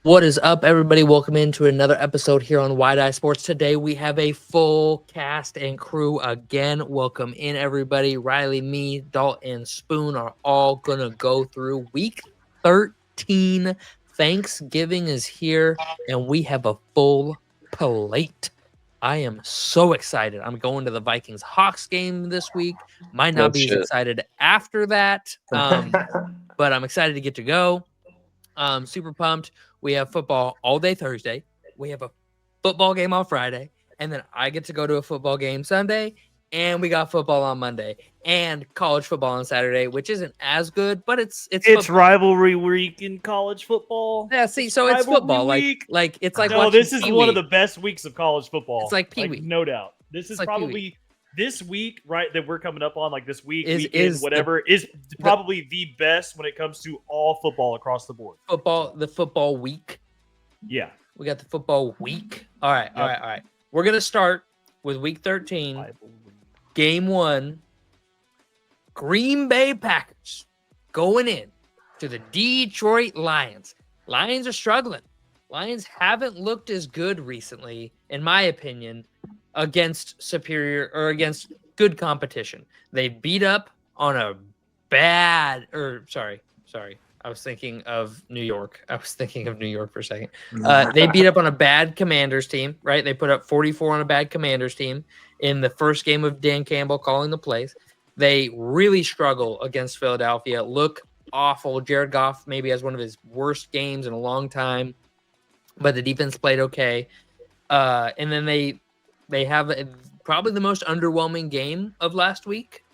What is up, everybody? Welcome into another episode here on Wide Eye Sports. Today we have a full cast and crew again. Welcome in, everybody. Riley, me, Dalton, and Spoon are all going to go through week 13. Thanksgiving is here, and we have a full plate. I am so excited. I'm going to the Vikings-Hawks game this week. Might not be as excited after that, but I'm excited to get to go. Super pumped. We have football all day Thursday. We have a football game on Friday, and then I get to go to a football game Sunday, and we got football on Monday and college football on Saturday, which isn't as good, but it's rivalry week in college football. Yeah, see, so it's football. Week. Like it's like no, this is Pee-wee. One of the best weeks of college football. It's like Pee-wee, no doubt. This is probably Pee-wee. This week, right, that we're coming up on, like this week, is probably the best when it comes to all football across the board. The football week. Yeah. We got the football week. All right. We're going to start with week 13, game 1, Green Bay Packers going in to the Detroit Lions. Lions are struggling. Lions haven't looked as good recently, in my opinion, against against good competition. They beat up on a sorry. I was thinking of New York. For a second. They beat up on a bad Commanders team, right? They put up 44 on a bad Commanders team in the first game of Dan Campbell calling the plays. They really struggle against Philadelphia, look awful. Jared Goff maybe has one of his worst games in a long time, but the defense played okay. And then they have probably the most underwhelming game of last week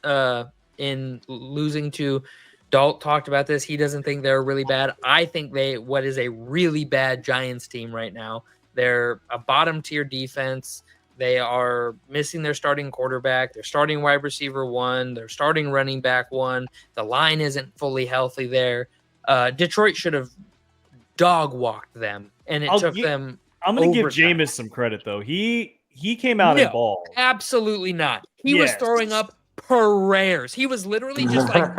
in losing to Dalt talked about this. He doesn't think they're really bad. I think what is a really bad Giants team right now. They're a bottom tier defense. They are missing their starting quarterback. They're starting wide receiver 1. They're starting running back 1. The line isn't fully healthy there. Detroit should have dog walked them, and it took them. I'm going to give Jameis some credit though. He came out and balled. Absolutely not. He was throwing up prayers. He was literally just like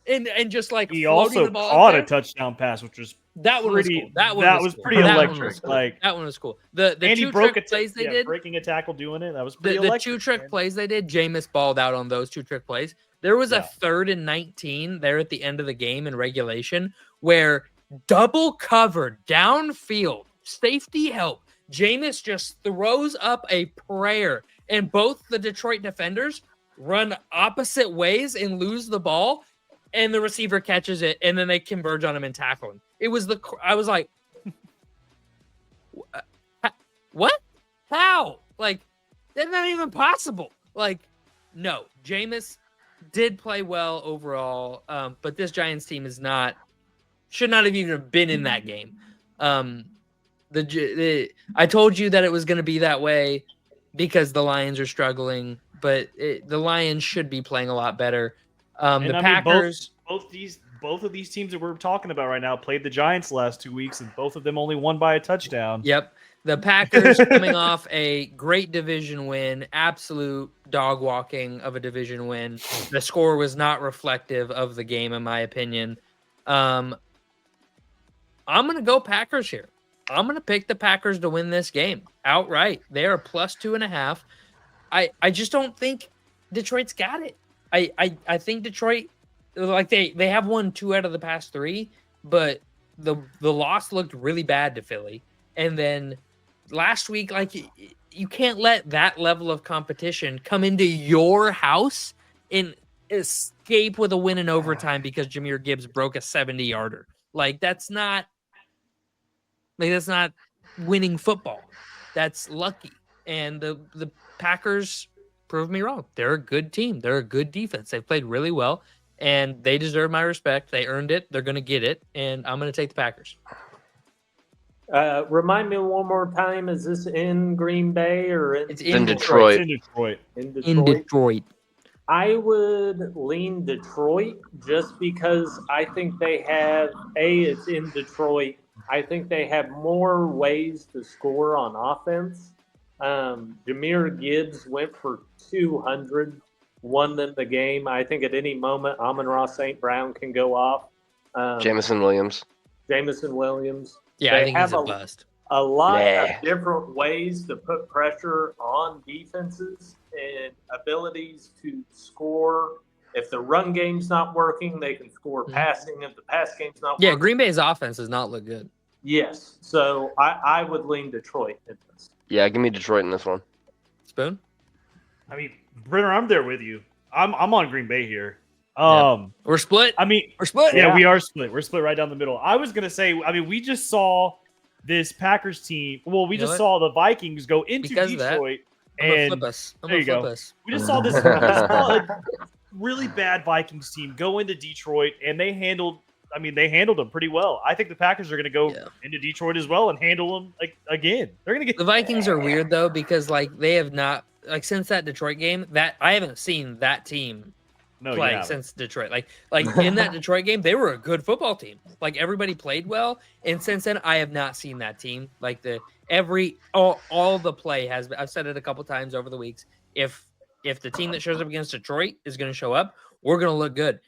and just like he also the ball caught a touchdown pass, which was that one pretty, was cool. That was pretty electric. That one was cool. The two trick plays they did, breaking a tackle, doing it. That was pretty electric. The 2 trick plays they did. Jameis balled out on those 2 trick plays. There was a 3rd and 19 there at the end of the game in regulation where double covered downfield safety help. Jameis just throws up a prayer, and both the Detroit defenders run opposite ways and lose the ball, and the receiver catches it, and then they converge on him and tackle him. I was like, what? How? Like, that's not even possible. Like, no, Jameis did play well overall, but this Giants team should not have even been in that game. I told you that it was going to be that way because the Lions are struggling, but the Lions should be playing a lot better. The Packers, both of these teams that we're talking about right now played the Giants the last 2 weeks, and both of them only won by a touchdown. Yep, the Packers coming off a great division win, absolute dog walking of a division win. The score was not reflective of the game, in my opinion. I'm going to go Packers here. I'm going to pick the Packers to win this game outright. They are plus 2.5. I just don't think Detroit's got it. I think Detroit, like they have won 2 out of the past 3, but the loss looked really bad to Philly. And then last week, like you can't let that level of competition come into your house and escape with a win in overtime because Jahmyr Gibbs broke a 70-yarder. Like that's not winning football. That's lucky. And the Packers proved me wrong. They're a good team. They're a good defense. They've played really well, and they deserve my respect. They earned it. They're going to get it, and I'm going to take the Packers. Remind me one more time, is this in Green Bay or it's in Detroit? It's in Detroit. I would lean Detroit just because I think they have, it's in Detroit. I think they have more ways to score on offense. Jahmyr Gibbs went for 200, won them the game. I think at any moment, Amon-Ra St. Brown can go off. Jameson Williams. Jameson Williams. Yeah, I They think he's have a bust. a lot Nah. of different ways to put pressure on defenses and abilities to score. If the run game's not working, they can score passing. If the pass game's not Yeah, working. Green Bay's offense does not look good. Yes. So I would lean Detroit in this. Yeah, give me Detroit in this one. Spoon? I mean, Brenner, I'm there with you. I'm on Green Bay here. We're split. I mean, We're split. yeah, we are split. We're split right down the middle. I was gonna say, I mean, we just saw this Packers team. Well, we just saw the Vikings go into Because of that, Detroit, I'm gonna and flip us. there you go. Us. We just saw this. We just saw a really bad Vikings team go into Detroit, and they handled. I mean, they handled them pretty well. I think the Packers are going to go into Detroit as well and handle them again. They're going to get the Vikings are weird though because like they have not since that Detroit game that I haven't seen that team play since Detroit. Like in that Detroit game, they were a good football team. Like everybody played well, and since then I have not seen that team. Like all the play has. I've said it a couple times over the weeks. If the team that shows up against Detroit is going to show up, we're going to look good.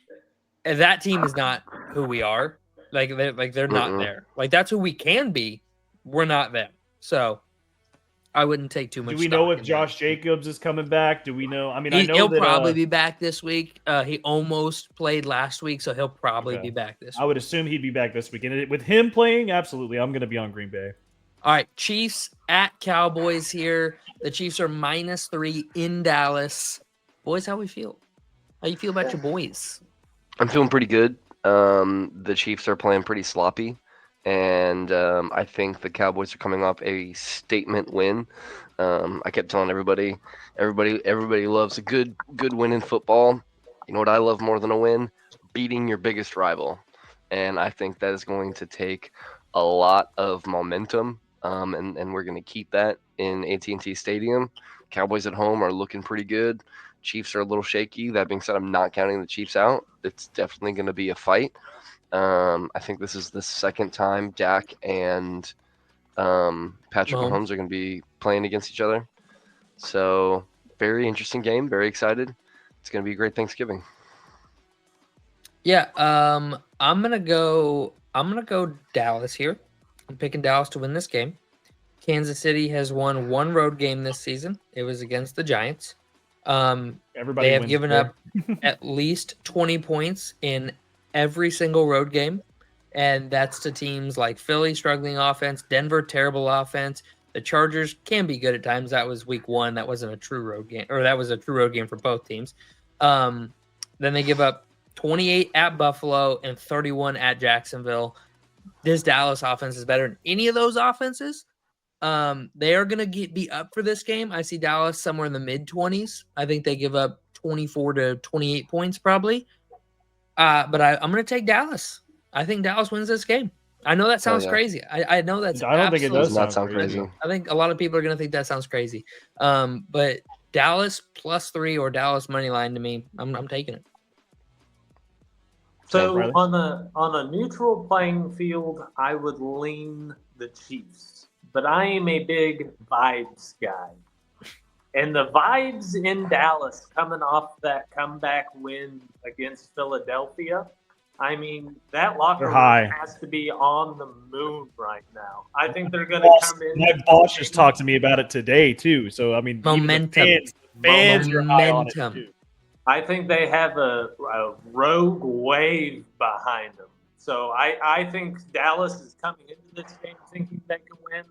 And that team is not who we are. They're not there. Like that's who we can be. We're not them. So I wouldn't take too much. Do we know if Josh Jacobs is coming back? Do we know? I mean, he'll probably be back this week. He almost played last week, so he'll probably be back this week. I would assume he'd be back this week. And with him playing, absolutely, I'm going to be on Green Bay. All right, Chiefs at Cowboys here. The Chiefs are -3 in Dallas. Boys, how we feel? How you feel about your boys? I'm feeling pretty good. The Chiefs are playing pretty sloppy, and I think the Cowboys are coming off a statement win. I kept telling everybody loves a good win in football. You know what I love more than a win? Beating your biggest rival, and I think that is going to take a lot of momentum, and we're going to keep that in AT&T Stadium. Cowboys at home are looking pretty good. Chiefs are a little shaky. That being said, I'm not counting the Chiefs out. It's definitely going to be a fight. I think this is the second time Dak and Patrick Mahomes are going to be playing against each other. So very interesting game. Very excited. It's going to be a great Thanksgiving. Yeah, I'm gonna go Dallas here. I'm picking Dallas to win this game. Kansas City has won one road game this season. It was against the Giants. They have given up at least 20 points in every single road game, and that's to teams like Philly, struggling offense, Denver, terrible offense. The Chargers can be good at times. That was week 1. That wasn't a true road game, or that was a true road game for both teams. Then they give up 28 at Buffalo and 31 at Jacksonville. This Dallas offense is better than any of those offenses. They are going to be up for this game. I see Dallas somewhere in the mid-20s. I think they give up 24 to 28 points probably. But I'm going to take Dallas. I think Dallas wins this game. I know that sounds crazy. I know that's. I don't think it does not sound crazy. I think a lot of people are going to think that sounds crazy. But Dallas +3 or Dallas money line to me, I'm taking it. So on a neutral playing field, I would lean the Chiefs, but I am a big vibes guy, and the vibes in Dallas coming off that comeback win against Philadelphia. I mean, that locker room has to be on the moon right now. I think they're going to come in. My boss just talked to me about it today too. So I mean, momentum. Fans are high on it too. I think they have a rogue wave behind them. So I think Dallas is coming into this game thinking they can win.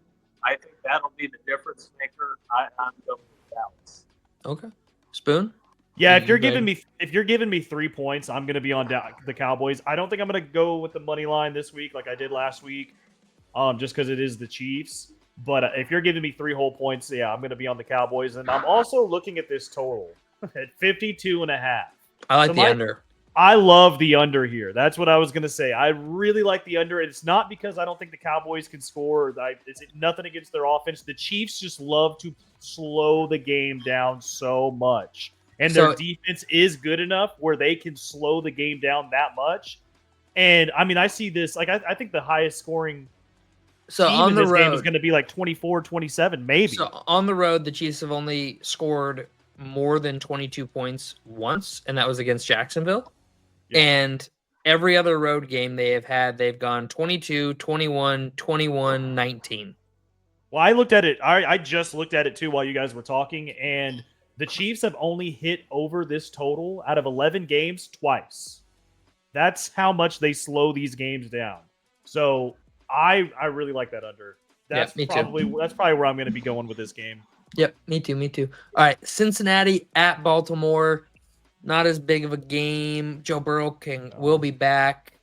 I think that'll be the difference maker. I'm going with Dallas. Okay. Spoon? Yeah, if you're giving me 3 points, I'm going to be on the Cowboys. I don't think I'm going to go with the money line this week like I did last week, just because it is the Chiefs. But if you're giving me 3 whole points, yeah, I'm going to be on the Cowboys. And I'm also looking at this total at 52.5. I like the under. I love the under here. That's what I was going to say. I really like the under. It's not because I don't think the Cowboys can score. It's nothing against their offense. The Chiefs just love to slow the game down so much. And their defense is good enough where they can slow the game down that much. And, I mean, I see this. Like, I think the highest scoring team on this game is going to be like 24-27, maybe. So, on the road, the Chiefs have only scored more than 22 points once, and that was against Jacksonville. Yeah. And Every other road game they've gone 22, 21, 21, 19. Well, I looked at it. I just looked at it too while you guys were talking, and the Chiefs have only hit over this total out of 11 games twice. That's how much they slow these games down. So I really like that under. That's me too. probably where I'm going to be going with this game. Yep, me too. All right, Cincinnati at Baltimore. Not as big of a game. Joe Burrow will be back.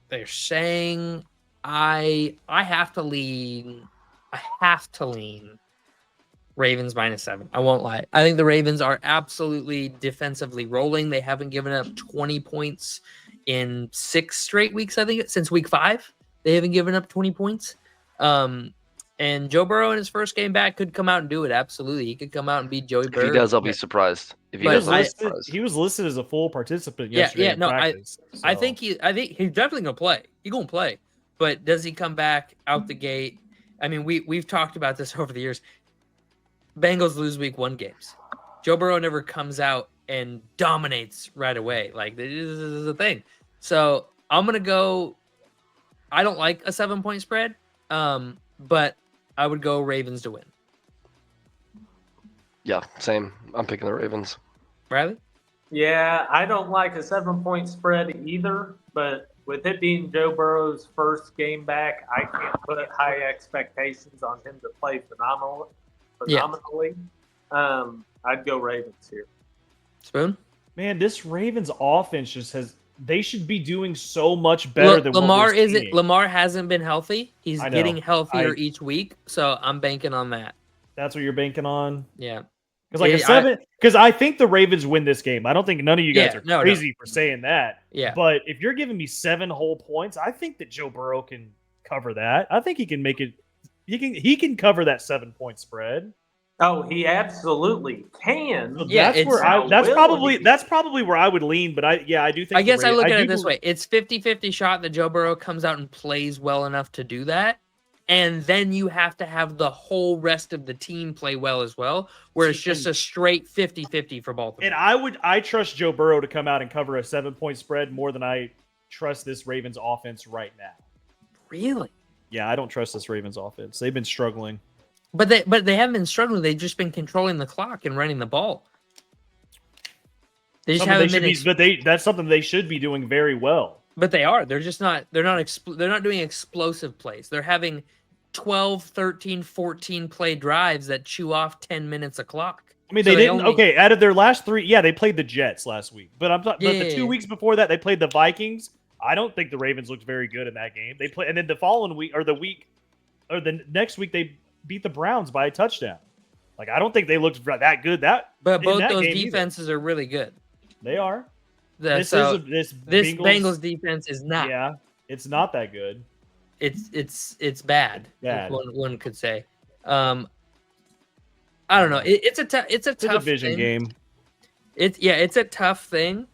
They're saying I have to lean. I have to lean Ravens -7. I won't lie. I think the Ravens are absolutely defensively rolling. They haven't given up 20 points in 6 straight weeks, I think, since week 5. They haven't given up 20 points. And Joe Burrow in his first game back could come out and do it. Absolutely. He could come out and beat Joey Burrow. If he does, I'll be surprised. If he But does, I'll be He surprised. was listed as a full participant yesterday in practice. I think he's definitely gonna play. He's gonna play. But does he come back out the gate? I mean, we've talked about this over the years. Bengals lose week 1 games. Joe Burrow never comes out and dominates right away. Like, this is a thing. So I'm gonna go. I don't like a 7-point spread, but I would go Ravens to win. Yeah, same. I'm picking the Ravens. Riley? Yeah, I don't like a 7-point spread either, but with it being Joe Burrow's first game back, I can't put high expectations on him to play phenomenally. I'd go Ravens here. Spoon? Man, this Ravens offense just they should be doing so much better than Lamar what we're seeing. Lamar hasn't been healthy. He's I know. getting healthier each week, so I'm banking on that. That's what you're banking on? Yeah. Because I think the Ravens win this game. I don't think none of you guys are crazy for saying that. Yeah. But if you're giving me 7 whole points, I think that Joe Burrow can cover that. I think he can make it. He can cover that 7-point spread. Oh, he absolutely can. So Yeah, that's probably where I would lean. But I do think. I guess I look at it this way: it's 50-50 shot that Joe Burrow comes out and plays well enough to do that. And then you have to have the whole rest of the team play well as well, where it's just a straight 50-50 for Baltimore. And I trust Joe Burrow to come out and cover a 7-point spread more than I trust this Ravens offense right now. Really? Yeah, I don't trust this Ravens offense. They've been struggling. But they haven't been struggling. They've just been controlling the clock and running the ball. They just haven't been. That's something they should be doing very well. But they are. They're just not. They're not doing explosive plays. They're having 12, 13, 14 play drives that chew off 10 minutes a clock. I mean, out of their last 3, they played the Jets last week. But the 2 weeks before that, they played the Vikings. I don't think the Ravens looked very good in that game. And then the following week, or the next week, they beat the Browns by a touchdown. Like, I don't think they looked that good. But both those defenses are really good. They are. This Bengals defense is not. Yeah, it's not that good. It's bad. Bad. One could say. I don't know. It's a tough division game. It's a tough thing.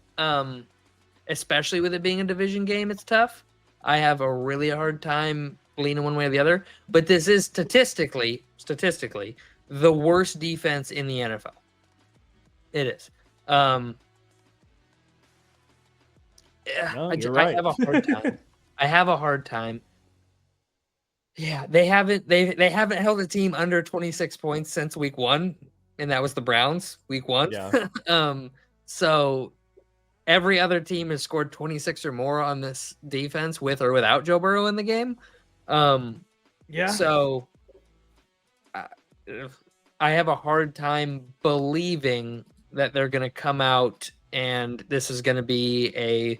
Especially with it being a division game, it's tough. I have a really hard time leaning one way or the other. But this is statistically the worst defense in the NFL. It is. You're right. I have a hard time. Yeah, they haven't held a team under 26 points since week 1, and that was the Browns week 1. Yeah. So every other team has scored 26 or more on this defense with or without Joe Burrow in the game. So I have a hard time believing that they're going to come out and this is going to be a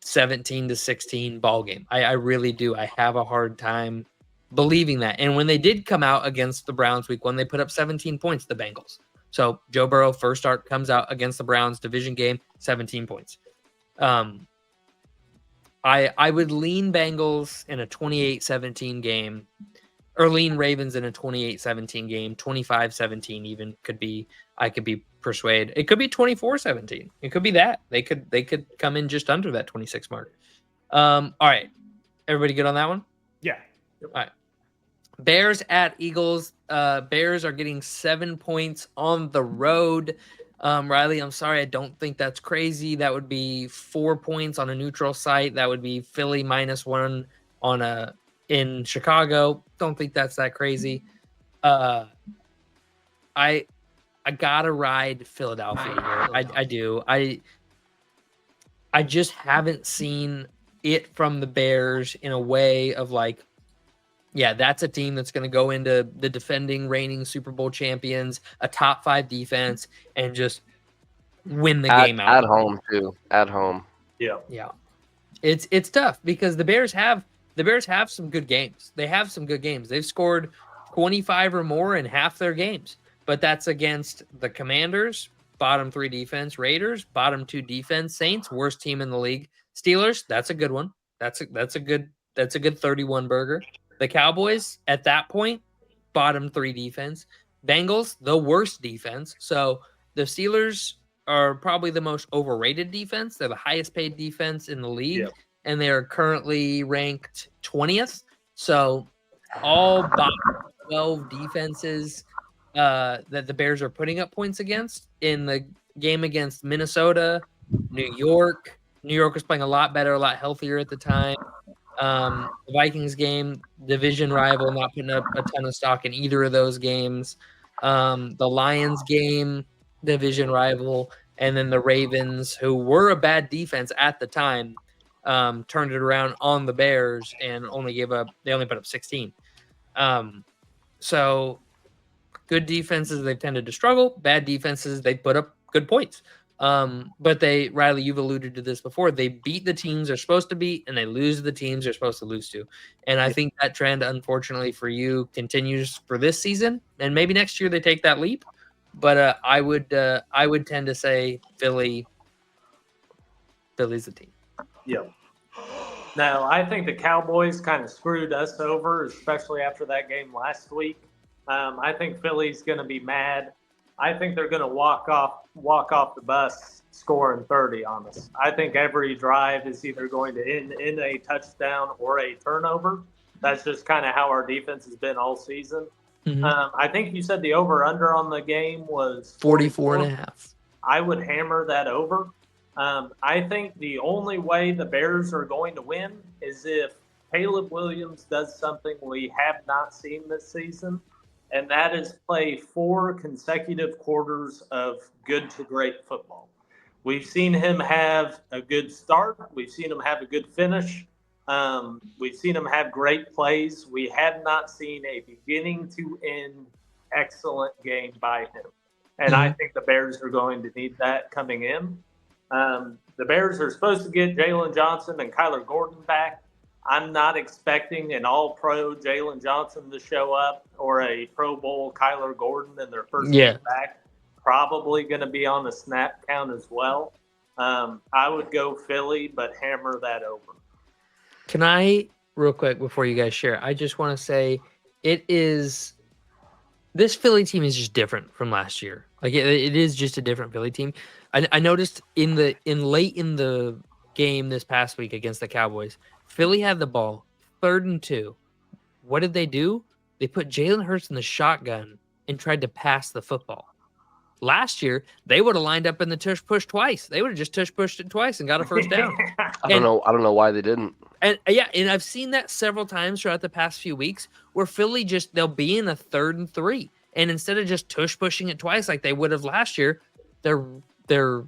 17-16 ball game. I really do. I have a hard time believing that. And when they did come out against the Browns week 1, they put up 17 points, the Bengals. So Joe Burrow, first start, comes out against the Browns division game, 17 points. I would lean Bengals in a 28-17 game, or lean Ravens in a 28-17 game, 25-17 even I could be persuaded. It could be 24-17. It could be that. They could come in just under that 26 mark. All right. Everybody good on that one? Yeah. All right. Bears at Eagles. Bears are getting 7 points on the road. Riley, I'm sorry, I don't think that's crazy. That would be 4 points on a neutral site. That would be Philly -1 in Chicago. Don't think that's that crazy. I gotta ride Philadelphia here. I do. I just haven't seen it from the Bears in a way of like, yeah, that's a team that's going to go into the defending reigning Super Bowl champions, a top 5 defense, and just win the game out. At home too. At home. Yeah. Yeah. It's tough because the Bears have some good games. They have some good games. They've scored 25 or more in half their games, but that's against the Commanders, bottom 3 defense, Raiders, bottom 2 defense, Saints, worst team in the league, Steelers, that's a good one. That's a good 31 burger. The Cowboys at that point, bottom 3 defense, Bengals, the worst defense. So the Steelers are probably the most overrated defense. They're the highest paid defense in the league, Yep. and they are currently ranked 20th. So all bottom 12 defenses that the Bears are putting up points against in the game against Minnesota, New York. New York was playing a lot better, a lot healthier at the time. The Vikings game, division rival, not putting up a ton of stock in either of those games. The Lions game, division rival, and then the Ravens, who were a bad defense at the time, turned it around on the Bears and only put up 16. So good defenses, they tended to struggle. Bad defenses, they put up good points. But Riley, you've alluded to this before. They beat the teams they're supposed to beat, and they lose the teams they're supposed to lose to. And I think that trend, unfortunately for you, continues for this season. And maybe next year they take that leap. But I would tend to say Philly's the team. Yep. Now, I think the Cowboys kind of screwed us over, especially after that game last week. I think Philly's going to be mad. I think they're going to walk off the bus scoring 30 on us. I think every drive is either going to end in a touchdown or a turnover. That's just kind of how our defense has been all season. Mm-hmm. I think you said the over-under on the game was 44.5. I would hammer that over. I think the only way the Bears are going to win is if Caleb Williams does something we have not seen this season, and that is play 4 consecutive quarters of good to great football. We've seen him have a good start. We've seen him have a good finish. We've seen him have great plays. We have not seen a beginning to end excellent game by him. And I think the Bears are going to need that coming in. The Bears are supposed to get Jalen Johnson and Kyler Gordon back. I'm not expecting an all-pro Jalen Johnson to show up or a Pro Bowl Kyler Gordon in their first game back. Probably going to be on the snap count as well. I would go Philly, but hammer that over. Can I, real quick, before you guys share, I just want to say this Philly team is just different from last year. Like it is just a different Philly team. I noticed late in the game this past week against the Cowboys, Philly had the ball 3rd and 2. What did they do? They put Jalen Hurts in the shotgun and tried to pass the football. Last year, they would have lined up in the tush push twice. They would have just tush pushed it twice and got a first down. I don't know why they didn't. And and I've seen that several times throughout the past few weeks where Philly they'll be in a 3rd and 3. And instead of just tush pushing it twice like they would have last year, they're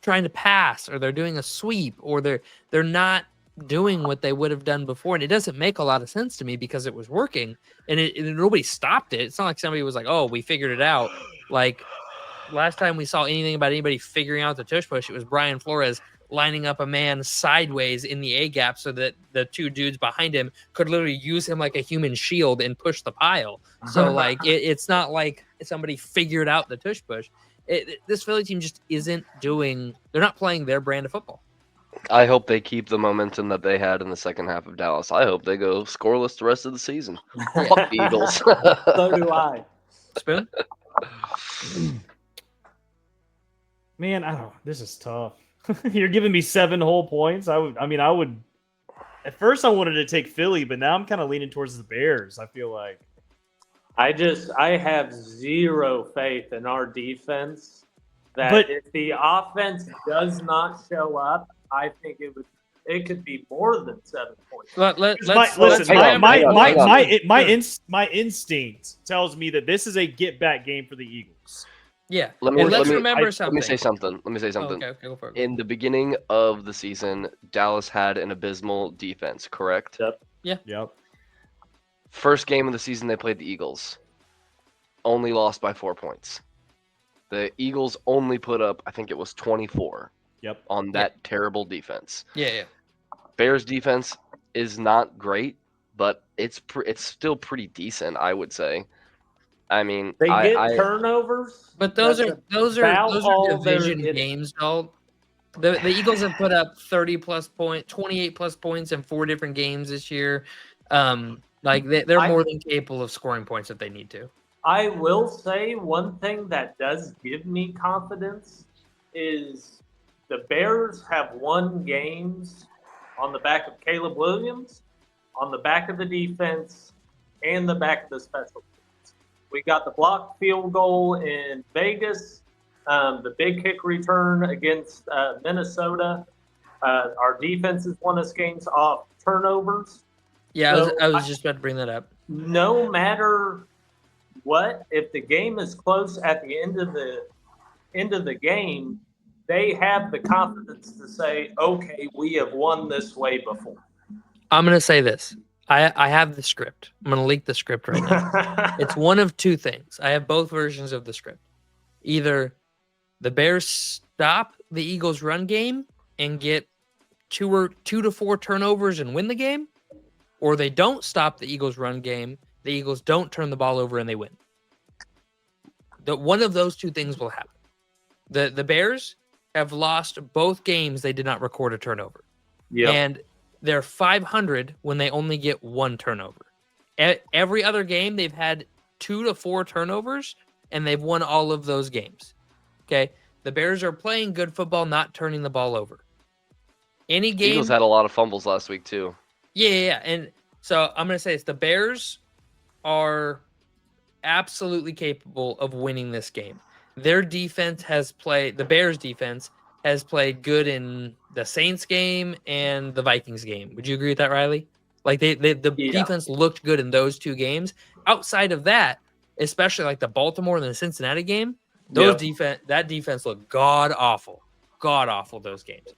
trying to pass, or they're doing a sweep, or they're not doing what they would have done before. And it doesn't make a lot of sense to me because it was working and nobody stopped it. It's not like somebody was like, oh, we figured it out. Like last time we saw anything about anybody figuring out the tush push, it was Brian Flores lining up a man sideways in the A gap so that the 2 dudes behind him could literally use him like a human shield and push the pile. So like it's not like somebody figured out the tush push. This Philly team just isn't they're not playing their brand of football. I hope they keep the momentum that they had in the second half of Dallas. I hope they go scoreless the rest of the season. Fuck the Eagles. So do I. Spoon? Man, this is tough. You're giving me 7 whole points. I would. At first, I wanted to take Philly, but now I'm kind of leaning towards the Bears. I feel like I have zero faith in our defense that But- if the offense does not show up, I think it could be more than 7 points. My instinct tells me that this is a get back game for the Eagles. Yeah. Let's remember something. Let me say something. Oh, okay, go for it. In the beginning of the season, Dallas had an abysmal defense, correct? Yep. First game of the season, they played the Eagles. Only lost by 4 points. The Eagles only put up, I think it was 24. Yep. On that terrible defense. Yeah. Bears defense is not great, but it's still pretty decent, I would say. I mean, They get turnovers, but those are division getting. games, though. The Eagles have put up 30+ points, 28+ points in 4 different games this year. They're more than capable of scoring points if they need to. I will say one thing that does give me confidence is the Bears have won games on the back of Caleb Williams, on the back of the defense, and the back of the special teams. We got the blocked field goal in Vegas, the big kick return against Minnesota. Our defense has won us games off turnovers. Yeah, So I was just about to bring that up. No matter what, if the game is close at the end of the game, they have the confidence to say, okay, we have won this way before. I'm going to say this. I have the script. I'm going to leak the script right now. It's one of two things. I have both versions of the script. Either the Bears stop the Eagles' run game and get 2 to 4 turnovers and win the game, or they don't stop the Eagles' run game, the Eagles don't turn the ball over, and they win. One of those two things will happen. The Bears have lost both games they did not record a turnover. Yeah. And they're 500 when they only get 1 turnover. Every other game, they've had 2 to 4 turnovers, and they've won all of those games. Okay? The Bears are playing good football, not turning the ball over. Any game... Eagles had a lot of fumbles last week, too. Yeah. And so I'm going to say this. The Bears are absolutely capable of winning this game. The Bears defense has played good in the Saints game and the Vikings game. Would you agree with that, Riley? Like the defense looked good in those 2 games. Outside of that, especially like the Baltimore and the Cincinnati game, that defense looked god awful those games.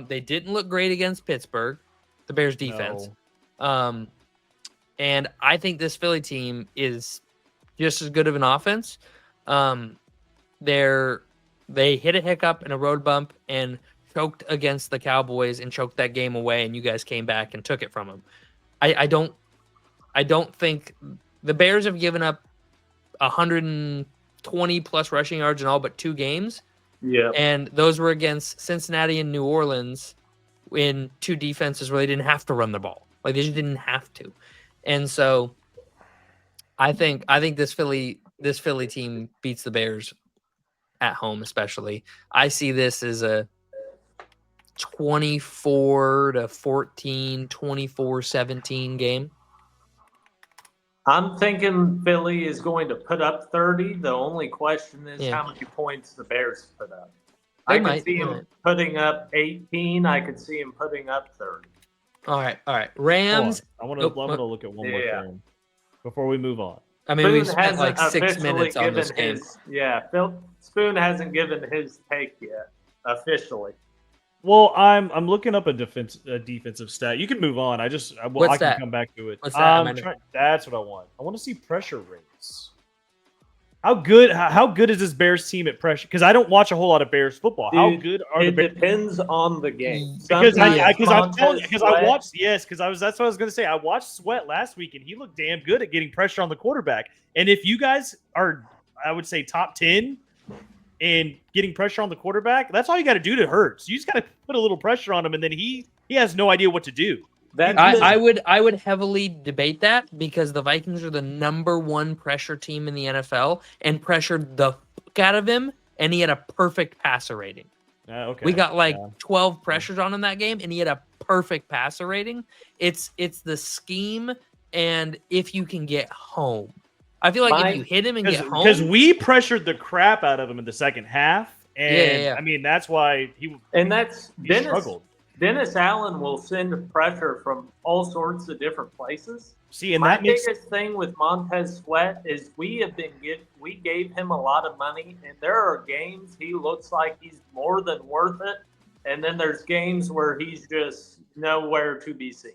They didn't look great against Pittsburgh, the Bears defense. No. And I think this Philly team is just as good of an offense. They hit a hiccup and a road bump and choked against the Cowboys and choked that game away, and you guys came back and took it from them. I don't think the Bears have given up 120 plus rushing yards in all but 2 games. Yeah. And those were against Cincinnati and New Orleans in 2 defenses where they didn't have to run the ball. Like they just didn't have to. And so I think this Philly team beats the Bears at home, especially. I see this as a 24-14, 24-17 game. I'm thinking Philly is going to put up 30. The only question is how many points the Bears put up. I could see him putting up 18. I could see him putting up 30. All right. Rams. I want to look at one more thing before we move on. I mean, we spent like 6 minutes on this game. Spoon hasn't given his take yet officially. Well, I'm looking up a defensive stat. You can move on. I can come back to it. What's that? That's what I want. I want to see pressure rates. How good is this Bears team at pressure? Because I don't watch a whole lot of Bears football. How good are the Bears? It depends on the game. Because I watched. Yes, that's what I was going to say. I watched Sweat last week, and he looked damn good at getting pressure on the quarterback. And if you guys are, I would say, top 10 in getting pressure on the quarterback, that's all you got to do to Hurts. You just got to put a little pressure on him, and then he has no idea what to do. I would heavily debate that because the Vikings are the number 1 pressure team in the NFL and pressured the fuck out of him, and he had a perfect passer rating. Okay. We got 12 pressures on him that game, and he had a perfect passer rating. It's the scheme, and if you can get home. I feel like if you hit him and get home. Because we pressured the crap out of him in the second half, And Yeah. I mean, that's why he struggled. Dennis Allen will send pressure from all sorts of different places. See, and My that makes biggest thing with Montez Sweat is we gave him a lot of money, and there are games he looks like he's more than worth it, and then there's games where he's just nowhere to be seen.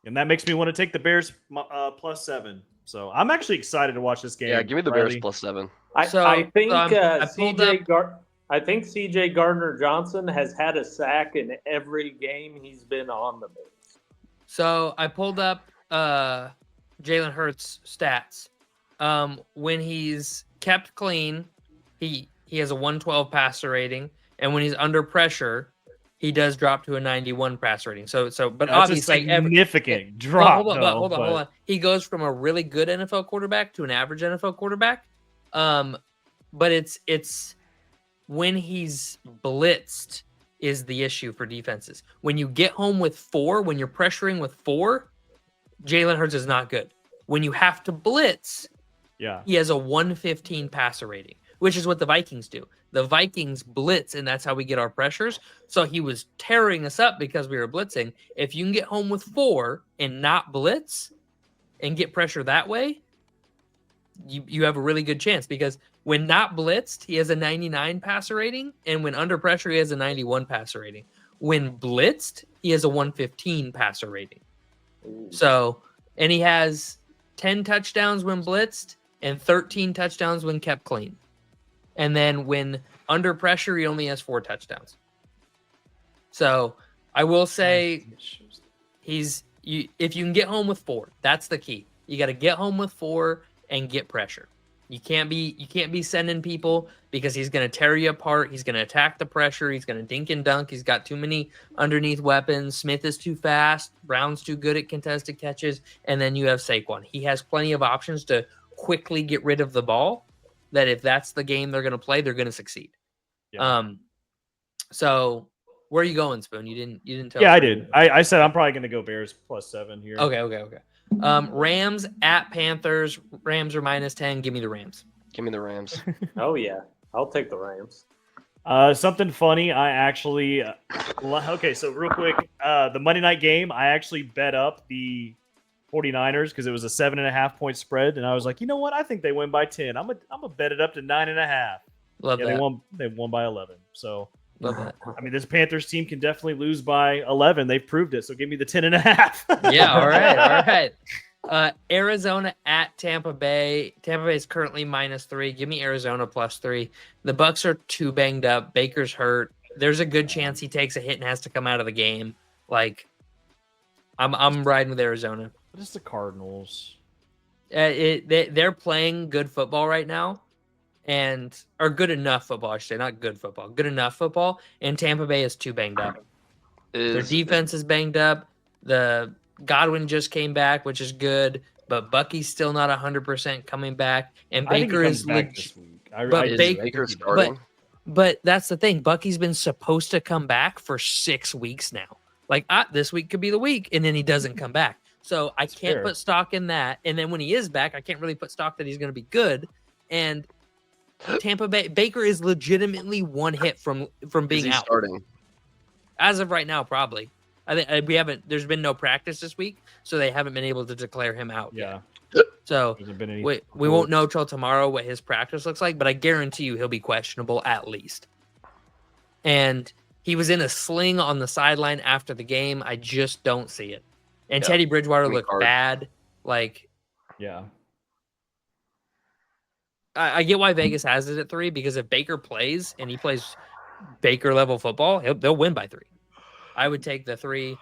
and that makes me want to take the Bears +7. So I'm actually excited to watch this game. Yeah, give me the Riley. Bears +7. I think I CJ Gardner Johnson has had a sack in every game he's been on the Bears. So I pulled up Jalen Hurts stats. When he's kept clean, he has a 112 passer rating, and when he's under pressure, he does drop to a 91 passer rating. But That's obviously, a significant drop. Hold on. He goes from a really good NFL quarterback to an average NFL quarterback. But it's when he's blitzed is the issue for defenses. When you get home with 4, when you're pressuring with 4, Jalen Hurts is not good. When you have to blitz, he has a 115 passer rating, which is what the Vikings do. The Vikings blitz, and that's how we get our pressures. So he was tearing us up because we were blitzing. If you can get home with 4 and not blitz and get pressure that way, you have a really good chance, because when not blitzed, he has a 99 passer rating, and when under pressure, he has a 91 passer rating. When blitzed, he has a 115 passer rating. So, and he has 10 touchdowns when blitzed and 13 touchdowns when kept clean. And then when under pressure, he only has 4 touchdowns. So I will say if you can get home with 4, that's the key. You got to get home with 4 and get pressure. You can't be sending people, because he's going to tear you apart. He's going to attack the pressure. He's going to dink and dunk. He's got too many underneath weapons. Smith is too fast. Brown's too good at contested catches. And then you have Saquon. He has plenty of options to quickly get rid of the ball, that if that's the game they're going to play, they're going to succeed. Yeah. So where are you going, Spoon? You didn't tell us. Yeah, I did. I said I'm probably going to go Bears +7 here. Okay. Rams at Panthers. Rams are -10. Give me the Rams. Give me the Rams. Oh yeah, I'll take the Rams. Something funny. I actually okay. So real quick, the Monday night game, I actually bet up the 49ers because it was a 7.5 point spread, and I was like, you know what? I think they win by 10. I'm gonna bet it up to 9.5. Love that. They won by 11. So Love that. I mean, this Panthers team can definitely lose by 11. They've proved it. So give me the 10.5. Yeah. All right. Arizona at Tampa Bay. Tampa Bay is currently -3. Give me Arizona +3. The Bucs are too banged up. Baker's hurt. There's a good chance he takes a hit and has to come out of the game. Like, I'm riding with Arizona. What is the Cardinals? They're playing good football right now, or good enough football, I should say, not good football, good enough football. And Tampa Bay is too banged up. Their defense is banged up. The Godwin just came back, which is good, but Bucky's still not 100% coming back. And Baker is back this week. Baker starting? But that's the thing. Bucky's been supposed to come back for 6 weeks now. Like, this week could be the week, and then he doesn't come back. So I can't put stock in that. And then when he is back, I can't really put stock that he's going to be good. And Tampa Bay, Baker is legitimately one hit from being out. Starting? As of right now, probably. I think there's been no practice this week, so they haven't been able to declare him out yet. So we won't know till tomorrow what his practice looks like, but I guarantee you he'll be questionable at least. And he was in a sling on the sideline after the game. I just don't see it. And Teddy Bridgewater looked bad. Like, yeah. I get why Vegas has it at 3, because if Baker plays and he plays Baker level football, they'll win by 3. I would take the 3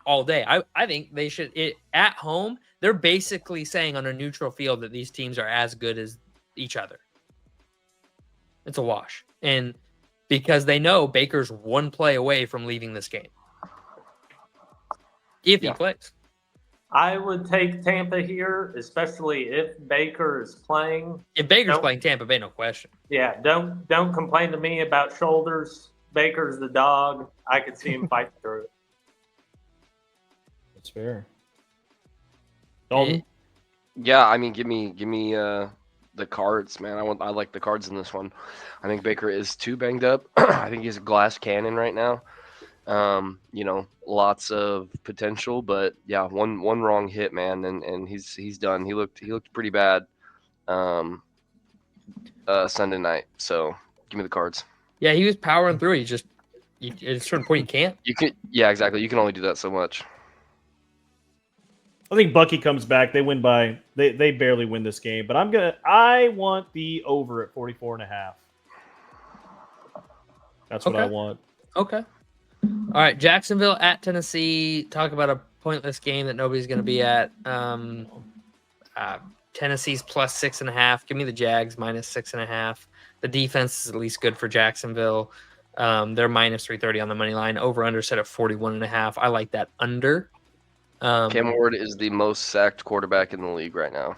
all day. I think they should. At home, they're basically saying on a neutral field that these teams are as good as each other. It's a wash. And because they know Baker's one play away from leaving this game. If he plays. I would take Tampa here, especially if Baker is playing. If Baker's playing Tampa Bay, no question. Yeah, don't complain to me about shoulders. Baker's the dog. I could see him fight through it. That's fair. Dalton? Yeah, I mean, give me the Cards, man. I like the Cards in this one. I think Baker is too banged up. I think he's a glass cannon right now. Lots of potential, but yeah, one wrong hit, man, and he's done. He looked pretty bad Sunday night. So give me the Cards. Yeah, he was powering through. At a certain point, you can't. Yeah, exactly. You can only do that so much. I think Bucky comes back. They win by they barely win this game, but I want the over at 44.5. That's what I want. Okay. All right, Jacksonville at Tennessee. Talk about a pointless game that nobody's going to be at. Tennessee's plus 6.5. Give me the Jags minus 6.5. The defense is at least good for Jacksonville. They're minus 330 on the money line. Over under set at 41.5. I like that under. Cam Ward is the most sacked quarterback in the league right now.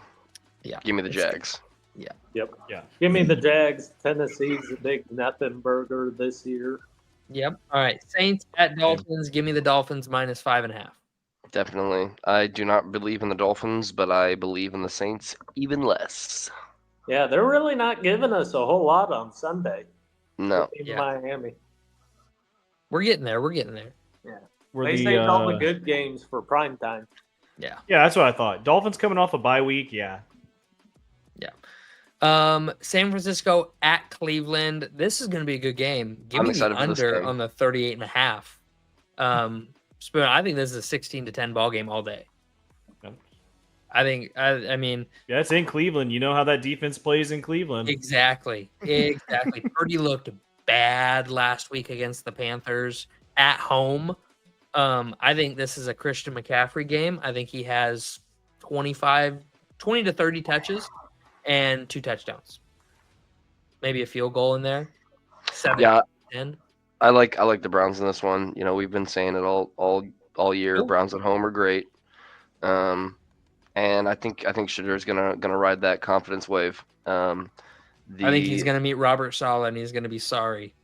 Yeah. Give me the Jags. Yeah. Yep. Yeah. Give me the Jags. Tennessee's a big nothing burger this year. Yep. All right. Saints at Dolphins. Give me the Dolphins minus 5.5. Definitely. I do not believe in the Dolphins, but I believe in the Saints even less. Yeah, they're really not giving us a whole lot on Sunday. No. In Yeah. Miami. We're getting there. Yeah. We're They saved all the good games for prime time. Yeah. Yeah, that's what I thought. Dolphins coming off a bye week. Yeah. San Francisco at Cleveland. This is going to be a good game. Give I'm me the excited for this under game. on the 38.5. Spoon, I think this is a 16-10 ball game all day. Yeah. I mean, Yeah, it's in Cleveland. You know how that defense plays in Cleveland. exactly. Purdy looked bad last week against the Panthers at home. I think this is a Christian McCaffrey game. I think he has 20 to 30 touches and 2 touchdowns. Maybe a field goal in there. 7-10. I like the Browns in this one. We've been saying it all year. Nope. Browns at home are great. And I think Shadur's gonna ride that confidence wave. I think he's going to meet Robert Saleh and he's going to be sorry.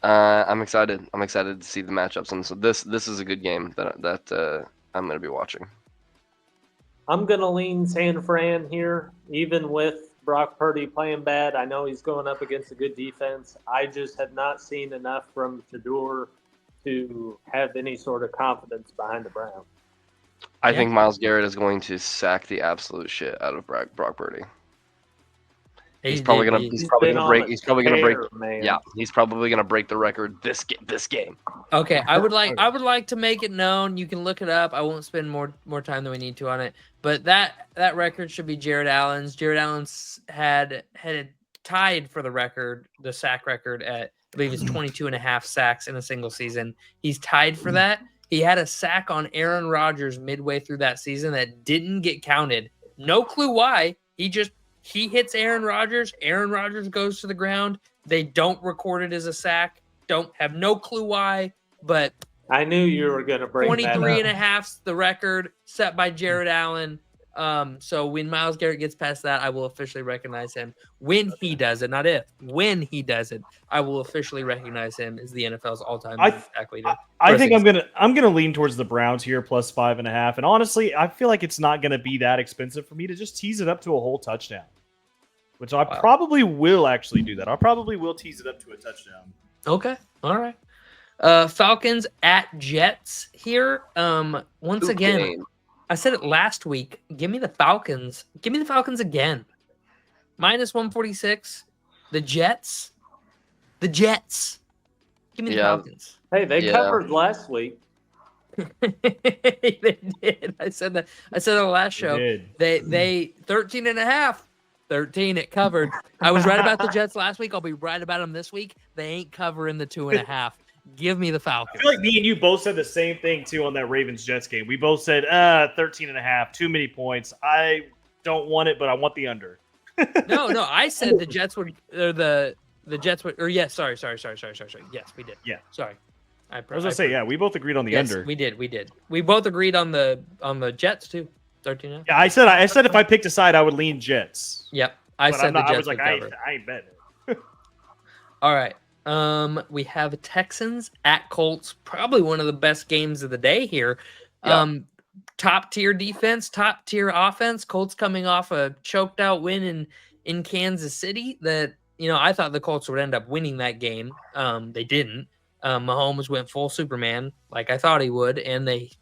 I'm excited. I'm excited to see the matchups, and so this is a good game that I'm going to be watching. I'm going to lean San Fran here, even with Brock Purdy playing bad. I know he's going up against a good defense. I just have not seen enough from Shador to have any sort of confidence behind the Browns. I think Myles Garrett is going to sack the absolute shit out of Brock Purdy. He's probably gonna break. Man. Yeah, he's probably gonna break the record this game. Okay, I would like to make it known. You can look it up. I won't spend more time than we need to on it. But that record should be Jared Allen's. Jared Allen's had tied for the record, the sack record at, I believe it's 22.5 sacks in a single season. He's tied for that. He had a sack on Aaron Rodgers midway through that season that didn't get counted. No clue why. He hits Aaron Rodgers. Aaron Rodgers goes to the ground. They don't record it as a sack. Don't have no clue why, but I knew you were going to bring 23 and that a up. half's the record set by Jared Allen. So when Myles Garrett gets past that, I will officially recognize him. When he does it, not if. When he does it, I will officially recognize him as the NFL's all-time sack leader. I think I'm gonna lean towards the Browns here plus 5.5. And honestly, I feel like it's not gonna be that expensive for me to just tease it up to a whole touchdown. Which I probably will actually do that. I probably will tease it up to a touchdown. Okay. All right. Falcons at Jets here. Once again, game. I said it last week. Give me the Falcons. Give me the Falcons again. Minus 146. The Jets. Give me the Falcons. Hey, they covered last week. They did. I said that on the last show. They 13.5. 13 it covered. I was right about the Jets last week. I'll be right about them this week. They ain't covering the 2.5. Give me the Falcons. I feel like me and you both said the same thing too on that Ravens-Jets game. We both said 13.5, too many points. I don't want it, but I want the under. No, I said the Jets would, or the Jets would, or yes, sorry. Yes, we did. Yeah. Sorry. I was gonna say, we both agreed on the under. We did. We both agreed on the Jets too. 13.5. Yeah, I said if I picked a side, I would lean Jets. Yep. I said the Jets I was like, would cover. I ain't betting. All right. We have Texans at Colts. Probably one of the best games of the day here. Yeah. top tier defense, top tier offense. Colts coming off a choked out win in Kansas City that, I thought the Colts would end up winning that game. They didn't. Mahomes went full Superman like I thought he would,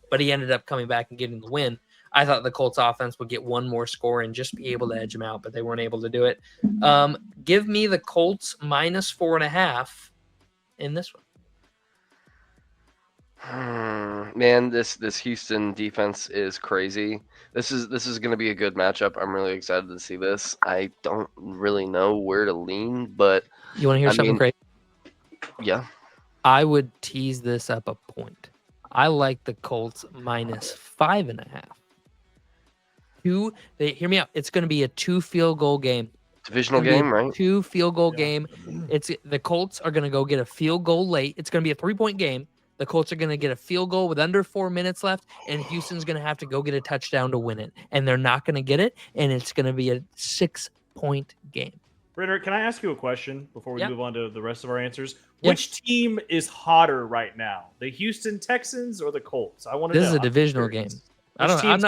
but he ended up coming back and getting the win. I thought the Colts offense would get one more score and just be able to edge them out, but they weren't able to do it. Give me the Colts minus 4.5 in this one. Man, this Houston defense is crazy. This is going to be a good matchup. I'm really excited to see this. I don't really know where to lean, but you want to hear something crazy? Yeah. I would tease this up a point. I like the Colts minus 5.5. Hear me out. It's going to be a 2 field goal game. Divisional game, right? 2 field goal game. The Colts are going to go get a field goal late. It's going to be a 3-point game. The Colts are going to get a field goal with under 4 minutes left, and Houston's going to have to go get a touchdown to win it. And they're not going to get it, and it's going to be a 6-point game. Ritter, can I ask you a question before we move on to the rest of our answers? Yep. Which team is hotter right now, the Houston Texans or the Colts? I want to know. This is a divisional game. I'm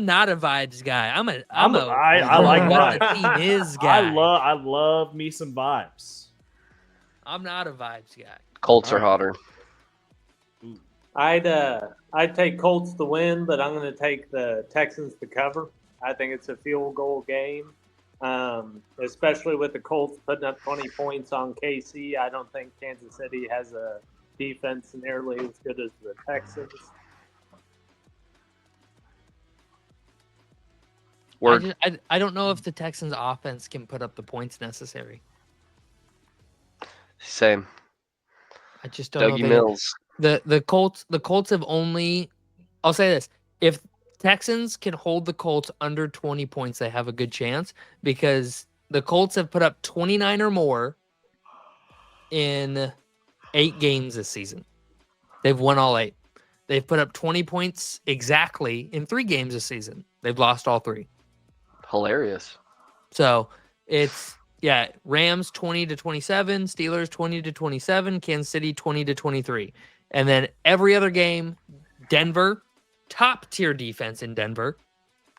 not a vibes guy. I like what vibes. the team is guy. I love me some vibes. I'm not a vibes guy. Colts are hotter. I'd take Colts to win, but I'm going to take the Texans to cover. I think it's a field goal game, especially with the Colts putting up 20 points on KC. I don't think Kansas City has a defense nearly as good as the Texans. I don't know if the Texans offense can put up the points necessary. Same. I just don't Dougie know. Mills. The Colts have only, I'll say this, if Texans can hold the Colts under 20 points, they have a good chance, because the Colts have put up 29 or more in 8 games this season. They've won all 8. They've put up 20 points exactly in 3 games this season. They've lost all 3. Hilarious. So it's, Rams 20-27, Steelers 20-27, Kansas City 20-23. And then every other game, Denver, top tier defense in Denver,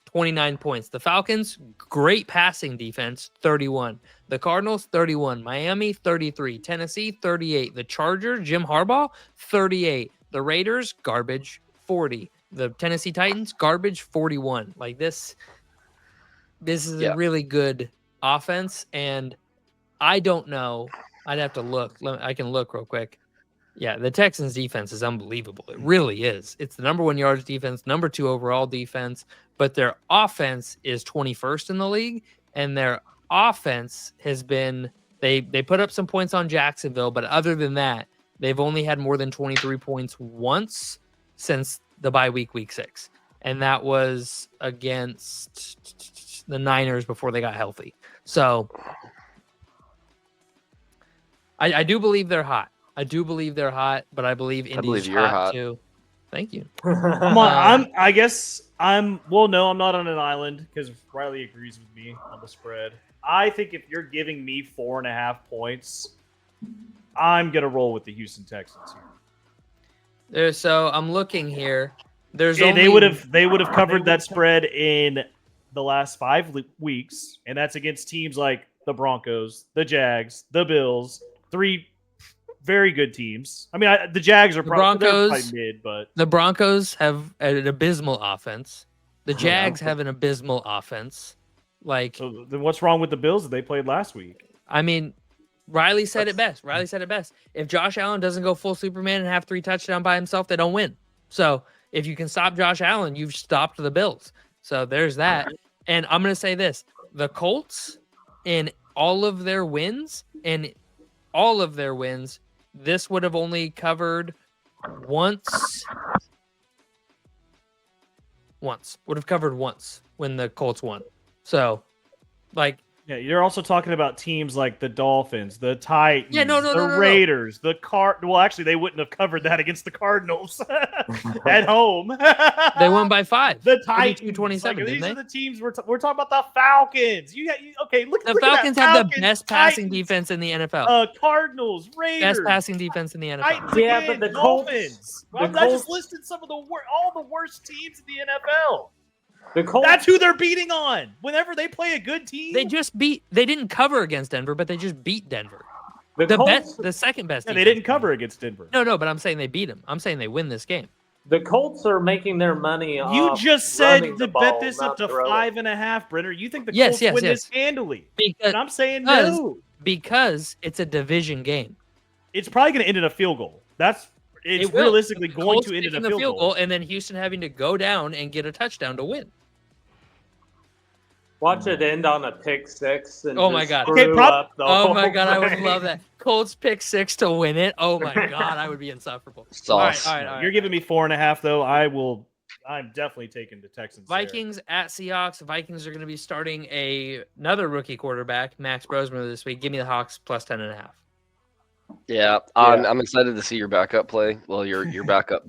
29 points. The Falcons, great passing defense, 31. The Cardinals, 31. Miami, 33. Tennessee, 38. The Chargers, Jim Harbaugh, 38. The Raiders, garbage, 40. The Tennessee Titans, garbage, 41. Like this is a really good offense, and I don't know. I'd have to look. I can look real quick. Yeah, the Texans defense is unbelievable. It really is. It's the number 1 yards defense, number 2 overall defense, but their offense is 21st in the league, and their offense has been they put up some points on Jacksonville, but other than that, they've only had more than 23 points once since the bye week 6. And that was against the Niners before they got healthy. So I do believe they're hot. I do believe they're hot, but I believe Indy's hot too. Thank you. I'm not on an island because Riley agrees with me on the spread. I think if you're giving me 4.5 points, I'm gonna roll with the Houston Texans here. So I'm looking here. They would have covered that spread in the last 5 weeks, and that's against teams like the Broncos, the Jags, the Bills, 3 very good teams. I mean, the Jags are probably mid, but the Broncos have an abysmal offense. The Jags have an abysmal offense. So then what's wrong with the Bills that they played last week? I mean, Riley said it best. If Josh Allen doesn't go full Superman and have 3 touchdowns by himself, they don't win. So if you can stop Josh Allen, you've stopped the Bills. So there's that. And I'm going to say this. The Colts, in all of their wins, this would have only covered once. Would have covered once when the Colts won. So, Yeah, you're also talking about teams like the Dolphins, the Titans, no, the no. Raiders, the Well, actually, they wouldn't have covered that against the Cardinals at home. They won by 5. The Titans, 32-27, like, didn't these they? are the teams we're talking about. The Falcons. Okay, look. The look at Falcons that. have the Falcons, best passing Titans, defense in the NFL. Cardinals, Raiders, Best passing defense in the NFL. Titans Yeah, again, but the Colts- Dolphins. the I Colts- just listed some of all the worst teams in the NFL. The Colts, That's who they're beating on. Whenever they play a good team, They didn't cover against Denver, but they just beat Denver. the Colts, The second best. Yeah, they defense. didn't cover against Denver. No, but I'm saying they beat them. I'm saying they win this game. the Colts are making their money You off just said running to the ball, bet this not up to throwing. 5.5, Brenner. You think the Yes, Colts win yes. this handily? Because, And I'm saying no. because it's a division game. It's probably going to end in a field goal. It's It will. realistically The going Colts to end in a kicking the field goal. and then Houston having to go down and get a touchdown to win. Watch it end on a pick six and Oh my just God. screw Okay, up the Oh whole my God, I would thing. love that. Colts pick 6 to win it. Oh my God, I would be insufferable. Sauce. All right. You're giving me 4.5, though. I'm definitely taking the Texans. there. Vikings at Seahawks. Vikings are going to be starting another rookie quarterback, Max Brosmer, this week. Give me the Hawks plus 10.5. Yeah, I'm excited to see your backup play. Well, your backup.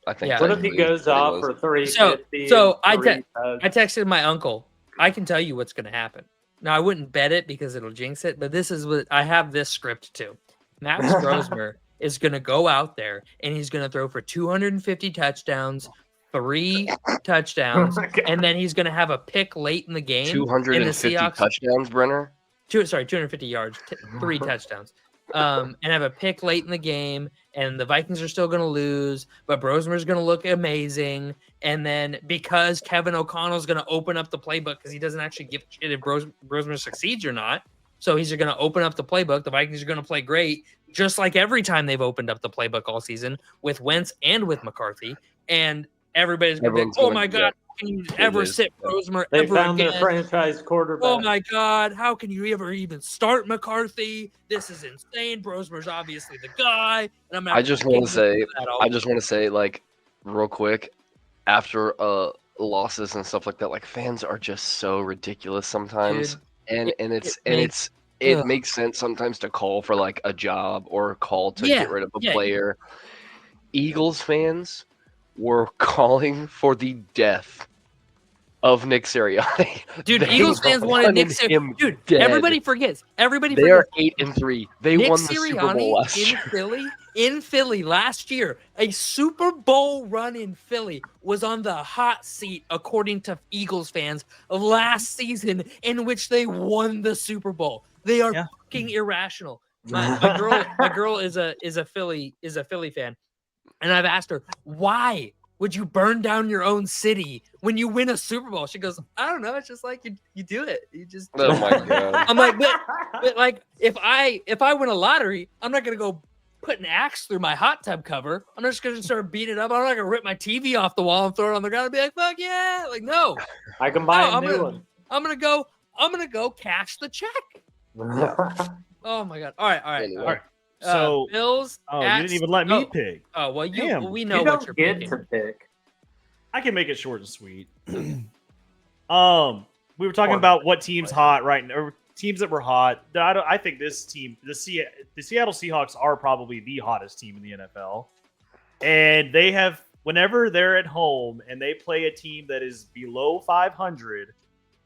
I think. Yeah. What if he technically goes is what he off was. for 350? So and three I texted my uncle. I can tell you what's going to happen. Now, I wouldn't bet it because it'll jinx it, but this is what I have this script too. Max Brosmer is going to go out there and he's going to throw for 250 touchdowns, 3 touchdowns, Oh my God. and then he's going to have a pick late in the game. And the 250 Seahawks, touchdowns, Brenner. 250 yards, 3 touchdowns. And have a pick late in the game, and the Vikings are still going to lose, but Brosmer's going to look amazing. And then because Kevin O'Connell's going to open up the playbook because he doesn't actually give a shit if Brosmer succeeds or not. So he's going to open up the playbook. The Vikings are going to play great, just like every time they've opened up the playbook all season with Wentz and with McCarthy. And everybody's going to be like, oh my God, how can you ever sit Brosmer They ever found again? their franchise quarterback. Oh my God, how can you ever even start McCarthy? This is insane. Brosmer's obviously the guy. And I just want to say, like, real quick, after losses and stuff like that, like, fans are just so ridiculous sometimes. Dude, It makes sense sometimes to call for like a job or call to get rid of a player. Eagles fans were calling for the death of Nick Sirianni. Dude, Eagles fans wanted Nick Sirianni. Dude, dead. everybody forgets. They are 8-3. They Nick won the Super Bowl last year. In Philly last year, a Super Bowl run in Philly was on the hot seat, according to Eagles fans, of last season, in which they won the Super Bowl. They are fucking irrational. My girl is a Philly fan, and I've asked her, why would you burn down your own city when you win a Super Bowl? She goes, I don't know. It's just like you do it. You just. Oh my God. I'm like, but like if I win a lottery, I'm not gonna go put an axe through my hot tub cover. I'm just gonna start beating it up. I'm not gonna rip my TV off the wall and throw it on the ground and be like, fuck yeah. Like, no. I can buy a new one. I'm gonna go cash the check. Oh my God. All right. Anyway. All right. So, Bills. you didn't even let me pick. Oh well, Damn. we know You what don't you're get picking. to pick. I can make it short and sweet. We were talking about what teams hot right now, or teams that were hot. I think this team, the Seattle Seahawks, are probably the hottest team in the NFL, and they have, whenever they're at home and they play a team that is below 500,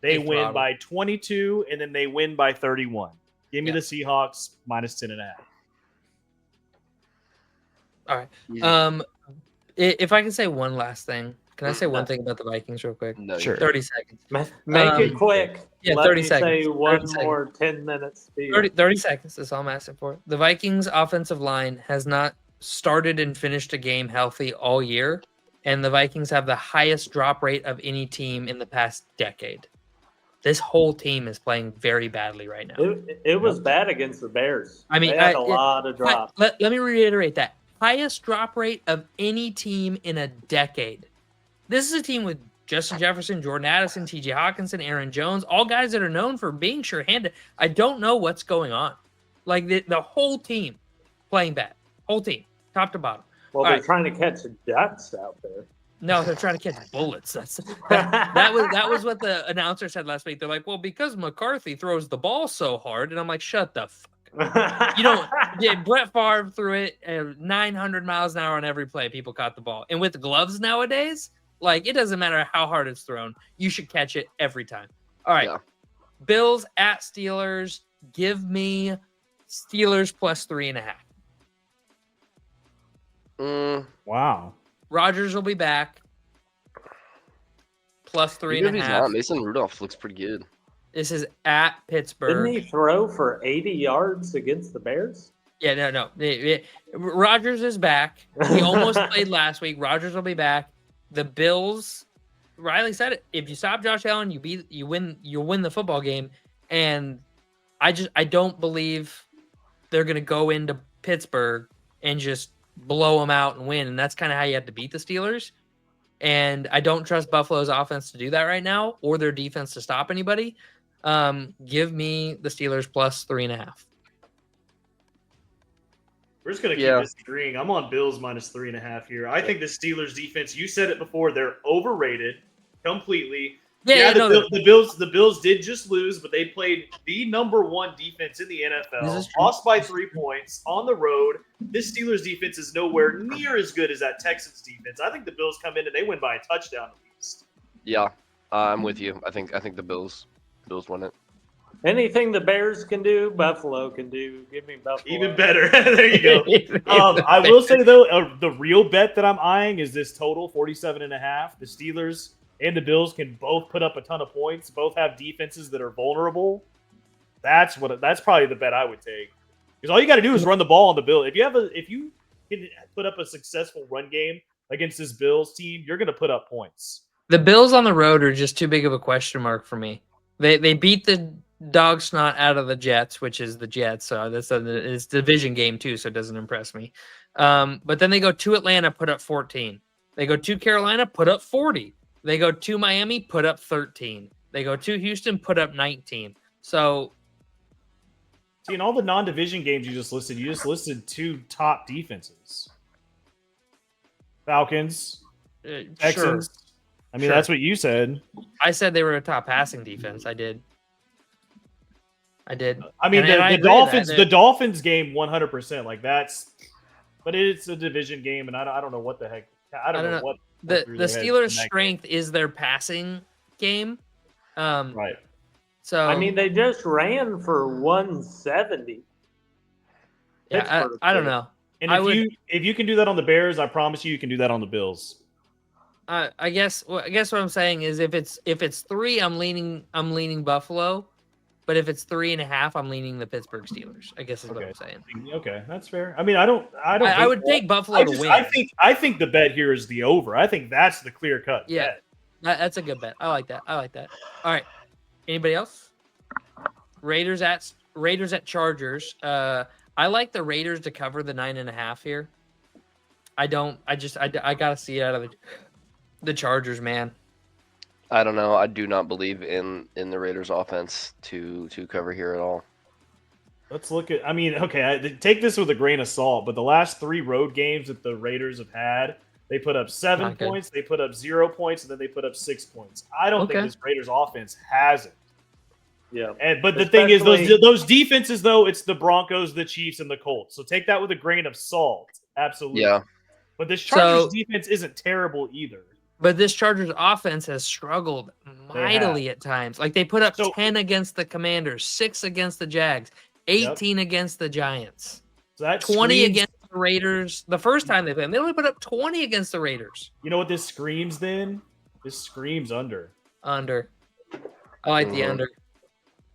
they win by 22, and then they win by 31. Give me the Seahawks minus 10.5. All right. If I can say one last thing, can I say one thing about the Vikings real quick? No, Sure. 30 seconds. Make it quick. Yeah, Let 30 me seconds. say one 30 more 10-minute speed. 30 seconds. That's all I'm asking for. The Vikings offensive line has not started and finished a game healthy all year, and the Vikings have the highest drop rate of any team in the past decade. This whole team is playing very badly right now. It was bad against the Bears. I mean, they had a lot of drops. Let me reiterate that. Highest drop rate of any team in a decade. This is a team with Justin Jefferson, Jordan Addison, T.J. Hawkinson, Aaron Jones, all guys that are known for being sure-handed. I don't know what's going on. Like, the whole team playing bad. Whole team, top to bottom. Well, All they're right. trying to catch ducks out there. No, they're trying to catch bullets. That was what the announcer said last week. They're like, well, because McCarthy throws the ball so hard, and I'm like, shut the fuck up. You don't. Yeah, Brett Favre threw it 900 miles an hour on every play. People caught the ball, and with gloves nowadays, like it doesn't matter how hard it's thrown, you should catch it every time. All right, Yeah. Bills at Steelers. Give me Steelers plus 3.5. Wow. Rodgers will be back. Plus Even if he's not, 3.5. Mason Rudolph looks pretty good. This is at Pittsburgh. Didn't he throw for 80 yards against the Bears? Yeah, no. Rodgers is back. He almost played last week. Rodgers will be back. The Bills, Riley said it. If you stop Josh Allen, you win the football game. And I don't believe they're gonna go into Pittsburgh and just blow them out and win. And that's kind of how you have to beat the Steelers. And I don't trust Buffalo's offense to do that right now, or their defense to stop anybody. Give me the Steelers plus 3.5. We're just going to keep disagreeing. I'm on Bills minus 3.5 here. I think the Steelers defense, you said it before, they're overrated completely. The Bills did just lose, but they played the number one defense in the NFL. Lost by 3 points on the road. This Steelers defense is nowhere near as good as that Texans defense. I think the Bills come in and they win by a touchdown at least. Yeah, I'm with you. I think the Bills win it. Anything the Bears can do, Buffalo can do. Give me Buffalo. Even better. There you go. I will say, though, the real bet that I'm eyeing is this total, 47.5. The Steelers and the Bills can both put up a ton of points. Both have defenses that are vulnerable. That's probably the bet I would take. Because all you got to do is run the ball on the Bills. If you can put up a successful run game against this Bills team, you're going to put up points. The Bills on the road are just too big of a question mark for me. They beat the dog snot out of the Jets, which is the Jets. So it's a division game too, so it doesn't impress me. But then they go to Atlanta, put up 14. They go to Carolina, put up 40. They go to Miami, put up 13. They go to Houston, put up 19. So, see, in all the non-division games you just listed two top defenses. Falcons, Texans. Sure. I mean, that's what you said. I said they were a top passing defense. I did. I mean, the Dolphins game 100%. Like that's, but it's a division game, and I don't know what the heck. I don't know what. The Steelers' strength is their passing game. Right. So I mean, they just ran for 170. Yeah, I don't know. And if you can do that on the Bears, I promise you can do that on the Bills. I guess what I'm saying is if it's 3, I'm leaning Buffalo, but if it's 3.5, I'm leaning the Pittsburgh Steelers. I guess is what I'm saying. Okay, that's fair. I mean, I would take Buffalo to win. I think the bet here is the over. I think that's the clear cut. Yeah, that's a good bet. I like that. All right. Anybody else? Raiders at Chargers. I like the Raiders to cover the 9.5 here. I gotta see it out of the Chargers, man. I don't know. I do not believe in the Raiders offense to cover here at all. Let's look at, I mean, okay, take this with a grain of salt, but the last 3 road games that the Raiders have had, they put up 7 points, they put up 0 points, and then they put up 6 points. I don't think this Raiders offense has it. Yeah. But the thing is, those defenses, though, it's the Broncos, the Chiefs, and the Colts. So take that with a grain of salt. Absolutely. Yeah. But this Chargers defense isn't terrible either. But this Chargers offense has struggled mightily at times. Like they put up 10 against the Commanders, 6 against the Jags, 18 against the Giants, so that 20 against the Raiders. The first time they played, they only put up 20 against the Raiders. You know what this screams then? This screams under. Under. I like the under.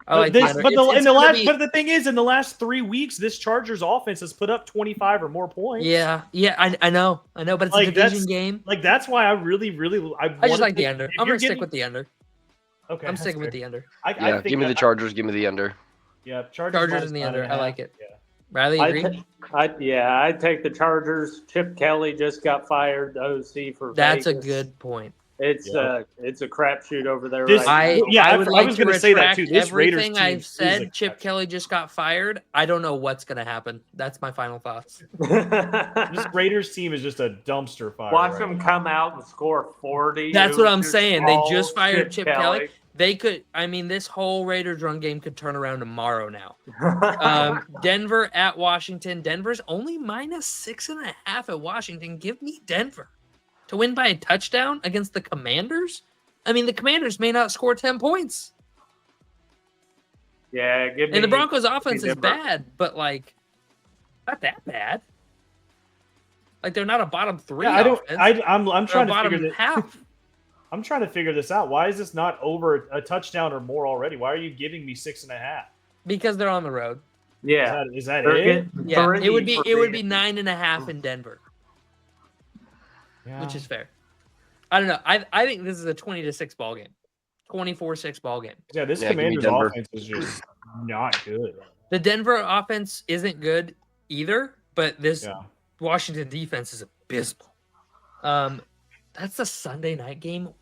But the thing is, in the last 3 weeks, this Chargers offense has put up 25 or more points. Yeah, I know, but it's a division game. Like that's why I really, I just like the under. I'm gonna stick with the under. Okay, I'm sticking with the under. Give me the Chargers. Give me the under. Yeah, Chargers in the under. I like it. Yeah. Riley, agree? I'd take the Chargers. Chip Kelly just got fired, the OC for That's Vegas. A good point. It's a crapshoot over there This- right now. I would like was to gonna say that retract too. This Raiders everything team I've is a said. Chip crapshoot. Kelly just got fired. I don't know what's going to happen. That's my final thoughts. This Raiders team is just a dumpster fire. Watch right them now. come out and score 40. That's It what was I'm just saying. They all just fired Chip Kelly. They could. I mean, this whole Raiders run game could turn around tomorrow now. Denver at Washington. Denver's only -6.5 at Washington. Give me Denver to win by a touchdown against the Commanders. I mean, the Commanders may not score 10 points. Yeah, give me. And the Broncos' offense is Denver. bad, but like, not that bad. Like they're not a bottom 3. Yeah, I don't. offense. I'm They're trying a to figure bottom this. half. I'm trying to figure this out. Why is this not over a touchdown or more already? Why are you giving me 6.5? Because they're on the road. Yeah, Is that they're it? getting Yeah, it 30 would be for 9.5 in Denver, Yeah. which is fair. I don't know. I think this is a 20-6 ball game, 24-6 ball game. Yeah, this Yeah, give me Commanders Denver. offense is just not good. The Denver offense isn't good either, but this Yeah. Washington defense is abysmal. That's a Sunday night game.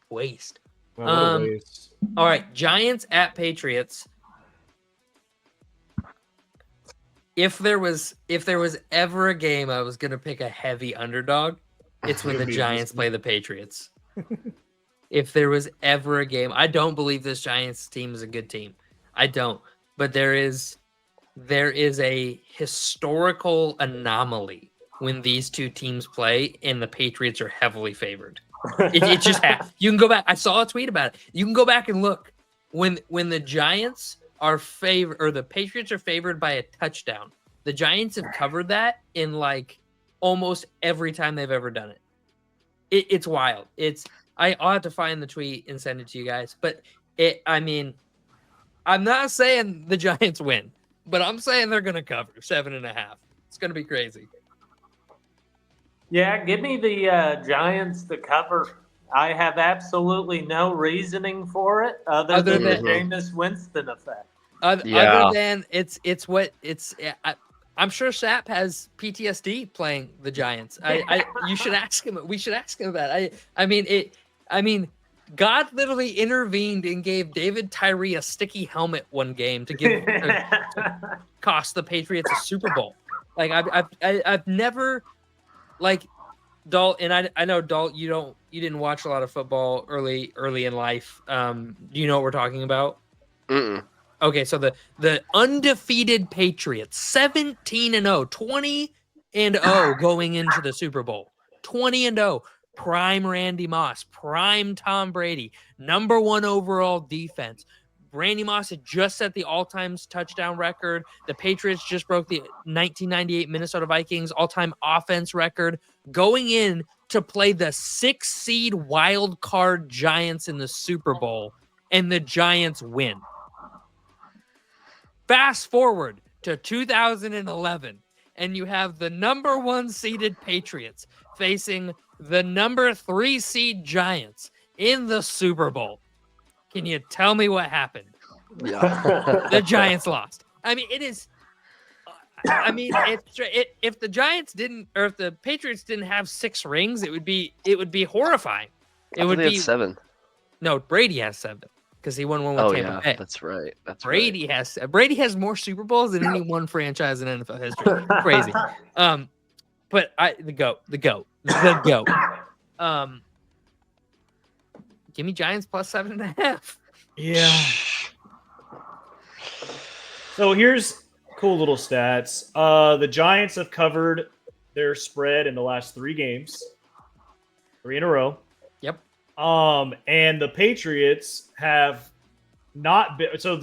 Waste. Well, what a Um, waste. All right, Giants at Patriots. If there was ever a game I was gonna pick a heavy underdog, it's when It the would be Giants this play the Patriots. If there was ever a game, I don't believe this Giants team is a good team. I don't. But there is a historical anomaly when these two teams play and the Patriots are heavily favored. It just you can go back. I saw a tweet about it. You can go back and look when the Giants are favored or the Patriots are favored by a touchdown. The Giants have covered that in like almost every time they've ever done it. It's wild. I'll have to find the tweet and send it to you guys. But I'm not saying the Giants win, but I'm saying they're gonna cover 7.5. It's gonna be crazy. Yeah, give me the Giants to cover. I have absolutely no reasoning for it other than the Jameis Winston effect. Other than I'm sure Sapp has PTSD playing the Giants. You should ask him. We should ask him that. I mean, God literally intervened and gave David Tyree a sticky helmet one game to cost the Patriots a Super Bowl. Like I've never like Dalt, and I know Dalt, you didn't watch a lot of football early in life. Do you know what we're talking about? Mm-mm. Okay, so the undefeated Patriots, 17-0, 20-0 going into the Super Bowl. 20-0. Prime Randy Moss, prime Tom Brady, #1 overall defense. Randy Moss had just set the all-time touchdown record. The Patriots just broke the 1998 Minnesota Vikings all-time offense record, going in to play the 6th seed wild card Giants in the Super Bowl, and the Giants win. Fast forward to 2011, and you have the #1 seeded Patriots facing the #3 seed Giants in the Super Bowl. Can you tell me what happened? Yeah. The Giants lost. I mean, it is. If the Giants didn't, or if the Patriots didn't have 6 rings, it would be horrifying. It would be 7. No, Brady has 7 because he won one with Tampa Bay. That's right. Brady has more Super Bowls than any one franchise in NFL history. Crazy. But the goat. Give me Giants plus 7.5. Yeah. So here's cool little stats. The Giants have covered their spread in the last 3 games, 3 in a row. Yep. And the Patriots have not been. So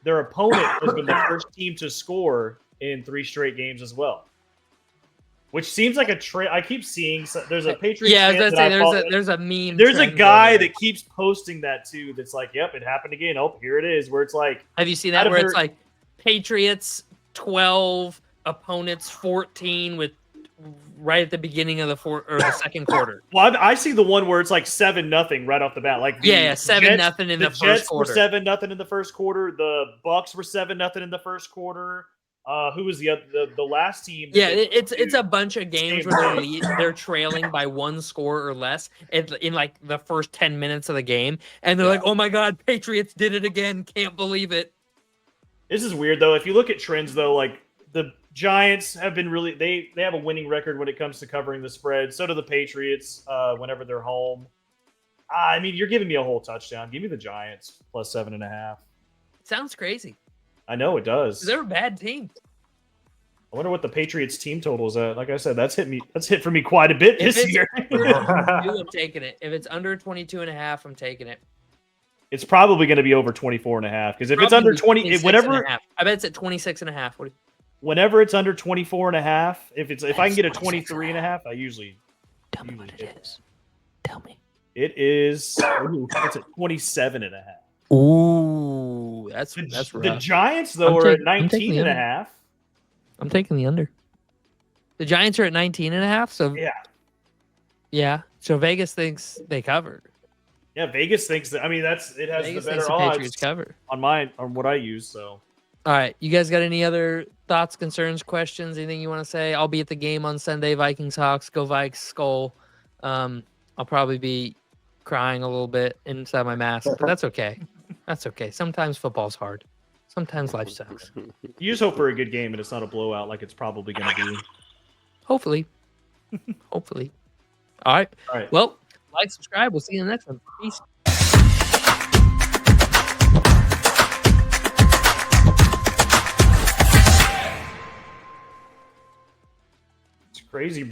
their opponent has been the first team to score in 3 straight games as well. Which seems like a trend. I keep seeing there's a Patriots. Yeah, fan there's a meme. There's a trend guy going. that keeps posting that too. That's like, yep, it happened again. Oh, here it is. Where it's like, Have you seen that where it's like Patriots 12, opponents 14 with right at the beginning of the second quarter? Well, I see the one where it's like 7-0 right off the bat. Like 7-0 in the first Jets quarter. were 7-0 in the first quarter. The Bucks were 7-0 in the first quarter. Who was the last team? Yeah, it's a bunch of games Same where thing. they're trailing by one score or less in like the first 10 minutes of the game, and they're like, "Oh my God, Patriots did it again! Can't believe it." This is weird though. If you look at trends though, like the Giants have been really they have a winning record when it comes to covering the spread. So do the Patriots whenever they're home. I mean, you're giving me a whole touchdown. Give me the Giants plus 7.5. Sounds crazy. I know it does. They're a bad team. I wonder what the Patriots team total is at. Like I said, that's hit for me quite a bit If this it's year. under 22, I'm taking it. If it's under 22.5, I'm taking it. It's probably going to be over 24.5 because if it's Probably under 20, whenever 26.5. I bet it's at 26.5. whenever it's under 24.5, if I can get a 23.5, I usually Tell me what it is. Tell me. it is it's at 27.5. Ooh, that's The rough. Giants though are at 19.5. I'm taking the under. The Giants are at 19.5. So yeah. So Vegas thinks they covered. Yeah, Vegas thinks that. I mean, it has Vegas the thinks better the odds Patriots cover. on what I use. So All right, you guys got any other thoughts, concerns, questions, anything you want to say? I'll be at the game on Sunday. Vikings, Hawks, go Vikes, Skull. I'll probably be crying a little bit inside my mask, but that's okay. That's okay. Sometimes football's hard. Sometimes life sucks. you just hope for a good game and it's not a blowout like it's probably going to be. Hopefully. Hopefully. All right. All right. Well, like, subscribe. We'll see you in the next one. Peace. It's crazy.